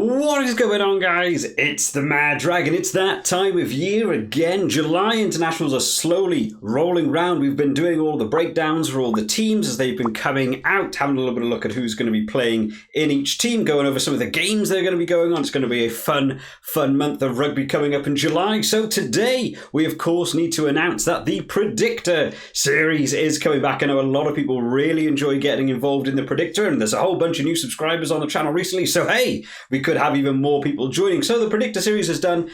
What is going on, guys? It's the Mad Dragon. It's that time of year again. July internationals are slowly rolling round. We've been doing all the breakdowns for all the teams as they've been coming out, having a little bit of a look at who's going to be playing in each team, going over some of the games that are going to be going on. It's going to be a fun month of rugby coming up in July. So today, we of course need to announce that the Predictor series is coming back. I know a lot of people really enjoy getting involved in the Predictor, and there's a whole bunch of new subscribers on the channel recently. So hey, we could have even more people joining. So the Predictor series is done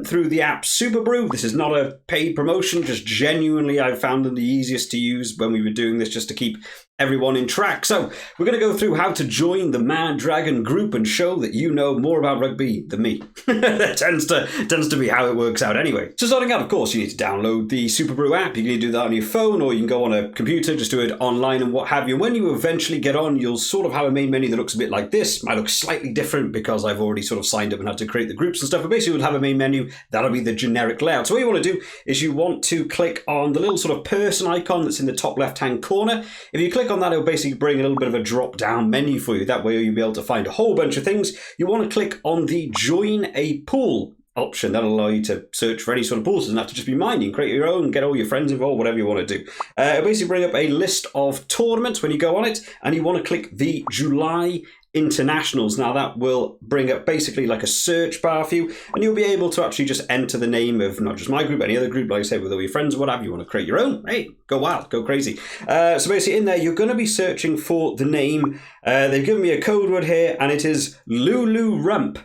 through the app Superbru. This is not a paid promotion, just genuinely I found them the easiest to use when we were doing this, just to keep everyone in track. So we're going to go through how to join the Mad Dragon group and show that you know more about rugby than me. That tends to be how it works out anyway. So starting out, of course, you need to download the Superbru app. You can do that on your phone, or you can go on a computer, just do it online and what have you. When you eventually get on, you'll sort of have a main menu that looks a bit like this. Might look slightly different because I've already sort of signed up and had to create the groups and stuff, but basically we'll have a main menu. That'll be the generic layout. So what you want to do is you want to click on the little sort of person icon that's in the top left-hand corner. If you click on that, it'll basically bring a little bit of a drop-down menu for you. That way you'll be able to find a whole bunch of things. You want to click on the Join a Pool option. That'll allow you to search for any sort of pools. It doesn't have to just be mine. You can create your own, get all your friends involved, whatever you want to do. It'll basically bring up a list of tournaments when you go on it, and you want to click the July internationals. Now that will bring up basically like a search bar for you, and you'll be able to actually just enter the name of not just my group, any other group, like I said, with all your friends or whatever. You want to create your own, hey, go wild, go crazy. So basically in there, you're going to be searching for the name. They've given me a code word here, and it is Lulu Rump.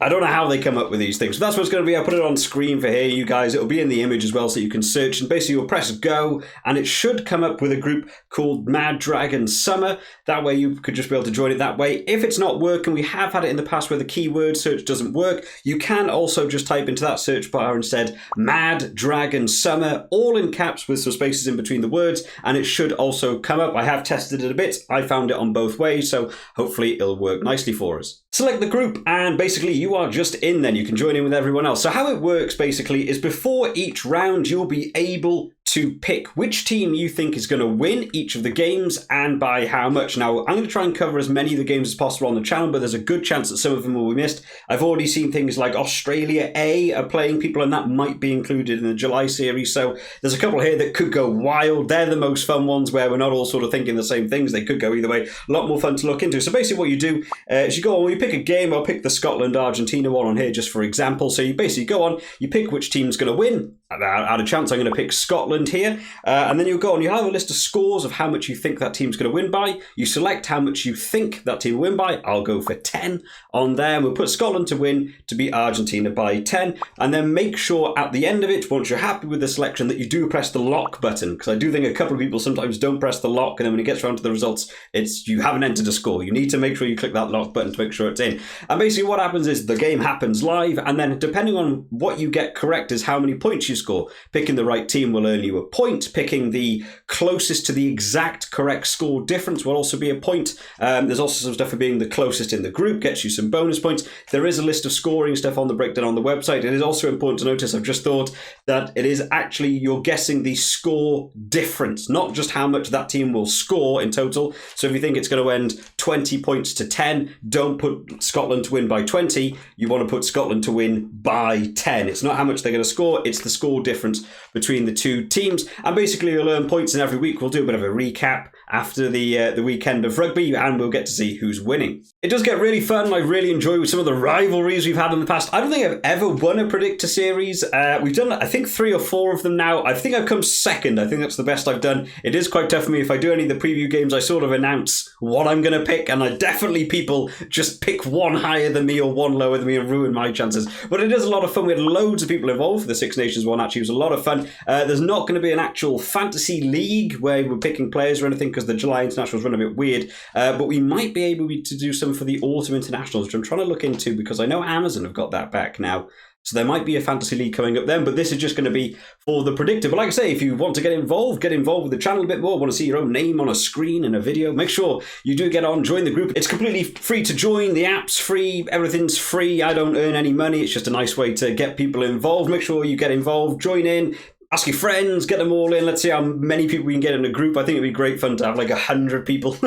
I don't know how they come up with these things. So that's what's going to be. I'll put it on screen for here, you guys. It'll be in the image as well, so you can search. And basically, you'll press go, and it should come up with a group called Mad Dragon Summer. That way, you could just be able to join it that way. If it's not working, we have had it in the past where the keyword search doesn't work. You can also just type into that search bar instead, Mad Dragon Summer, all in caps with some spaces in between the words, and it should also come up. I have tested it a bit. I found it on both ways, so hopefully it'll work nicely for us. Select the group, and basically you are just in then. You can join in with everyone else. So how it works basically is before each round, you'll be able to pick which team you think is going to win each of the games and by how much. Now, I'm going to try and cover as many of the games as possible on the channel, but there's a good chance that some of them will be missed. I've already seen things like Australia A are playing people, and that might be included in the July series. So there's a couple here that could go wild. They're the most fun ones where we're not all sort of thinking the same things. They could go either way. A lot more fun to look into. So basically what you do is you go on, you pick a game. I'll pick the Scotland-Argentina one on here just for example. So you basically go on, you pick which team's going to win. Out of chance, I'm going to pick Scotland here. And then you'll go on, you have a list of scores of how much you think that team's going to win by. You select how much you think that team will win by. I'll go for 10 on there. We'll put Scotland to win to beat Argentina by 10. And then make sure at the end of it, once you're happy with the selection, that you do press the lock button. Because I do think a couple of people sometimes don't press the lock, and then when it gets around to the results, you haven't entered a score. You need to make sure you click that lock button to make sure it's in. And basically what happens is the game happens live, and then depending on what you get correct is how many points you score. Picking the right team will earn you a point. Picking the closest to the exact correct score difference will also be a point. There's also some stuff for being the closest in the group, gets you some bonus points. There is a list of scoring stuff on the breakdown on the website. It is also important to notice, I've just thought, that it is actually, you're guessing the score difference, not just how much that team will score in total. So if you think it's going to end 20 points to 10, don't put Scotland to win by 20. You want to put Scotland to win by 10. It's not how much they're going to score, it's the score difference between the two teams. And basically you'll earn points, and every week we'll do a bit of a recap after the weekend of rugby, and we'll get to see who's winning. It does get really fun. I really enjoy some of the rivalries we've had in the past. I don't think I've ever won a Predictor series. We've done, I think, 3 or 4 of them now. I think I've come second. I think that's the best I've done. It is quite tough for me. If I do any of the preview games, I sort of announce what I'm going to pick, and people just pick one higher than me or one lower than me and ruin my chances. But it is a lot of fun. We had loads of people involved for the Six Nations one. Actually, it was a lot of fun. There's not going to be an actual fantasy league where we're picking players or anything, because the July internationals run a bit weird, but we might be able to do some for the autumn internationals, which I'm trying to look into because I know Amazon have got that back now. So there might be a fantasy league coming up then, but this is just going to be for the Predictor. But like I say, if you want to get involved with the channel a bit more, want to see your own name on a screen in a video, make sure you do get on, join the group. It's completely free to join. The app's free. Everything's free. I don't earn any money. It's just a nice way to get people involved. Make sure you get involved, join in. Ask your friends, get them all in. Let's see how many people we can get in a group. I think it'd be great fun to have like 100 people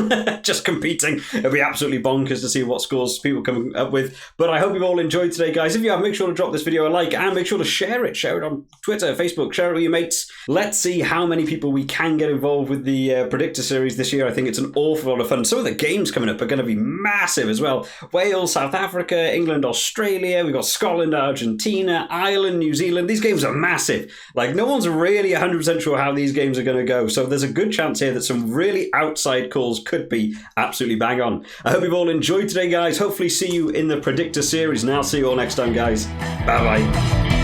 just competing. It'd be absolutely bonkers to see what scores people come up with. But I hope you've all enjoyed today, guys. If you have, make sure to drop this video a like and make sure to share it. Share it on Twitter, Facebook, share it with your mates. Let's see how many people we can get involved with the Predictor series this year. I think it's an awful lot of fun. Some of the games coming up are going to be massive as well. Wales, South Africa, England, Australia. We've got Scotland, Argentina, Ireland, New Zealand. These games are massive. Like, no one's really 100% sure how these games are going to go. So there's a good chance here that some really outside calls could be absolutely bang on. I hope you've all enjoyed today, guys. Hopefully see you in the Predictor series. And I'll see you all next time, guys. Bye-bye.